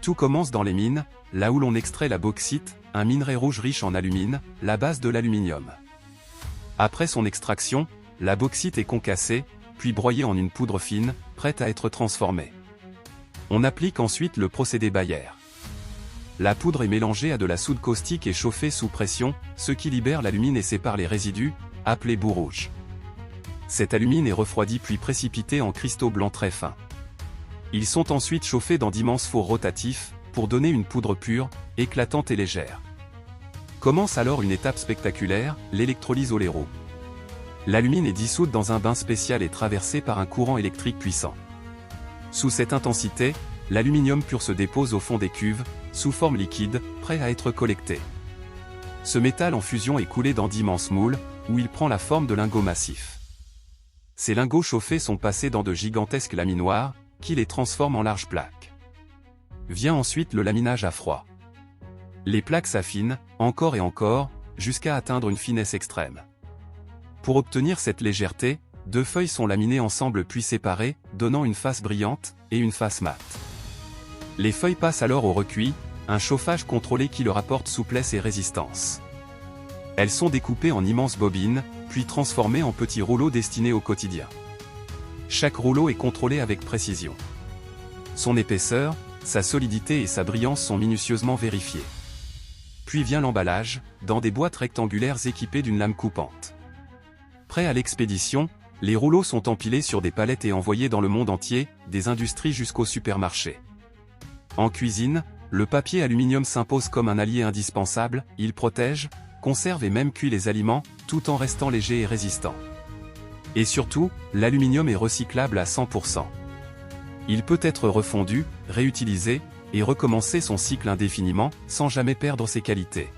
Tout commence dans les mines, là où l'on extrait la bauxite, un minerai rouge riche en alumine, la base de l'aluminium. Après son extraction, la bauxite est concassée, puis broyée en une poudre fine, prête à être transformée. On applique ensuite le procédé Bayer. La poudre est mélangée à de la soude caustique et chauffée sous pression, ce qui libère l'alumine et sépare les résidus, appelés boues rouges. Cette alumine est refroidie puis précipitée en cristaux blancs très fins. Ils sont ensuite chauffés dans d'immenses fours rotatifs, pour donner une poudre pure, éclatante et légère. Commence alors une étape spectaculaire, l'électrolyse au laireau. L'alumine est dissoute dans un bain spécial et traversée par un courant électrique puissant. Sous cette intensité, l'aluminium pur se dépose au fond des cuves, sous forme liquide, prêt à être collecté. Ce métal en fusion est coulé dans d'immenses moules, où il prend la forme de lingots massifs. Ces lingots chauffés sont passés dans de gigantesques laminoirs, qui les transforment en larges plaques. Vient ensuite le laminage à froid. Les plaques s'affinent, encore et encore, jusqu'à atteindre une finesse extrême. Pour obtenir cette légèreté, 2 feuilles sont laminées ensemble puis séparées, donnant une face brillante, et une face mate. Les feuilles passent alors au recuit, un chauffage contrôlé qui leur apporte souplesse et résistance. Elles sont découpées en immenses bobines, puis transformées en petits rouleaux destinés au quotidien. Chaque rouleau est contrôlé avec précision. Son épaisseur, sa solidité et sa brillance sont minutieusement vérifiées. Puis vient l'emballage, dans des boîtes rectangulaires équipées d'une lame coupante. Prêts à l'expédition, les rouleaux sont empilés sur des palettes et envoyés dans le monde entier, des industries jusqu'au supermarché. En cuisine, le papier aluminium s'impose comme un allié indispensable, il protège, conserve et même cuit les aliments, tout en restant léger et résistant. Et surtout, l'aluminium est recyclable à 100%. Il peut être refondu, réutilisé, et recommencer son cycle indéfiniment, sans jamais perdre ses qualités.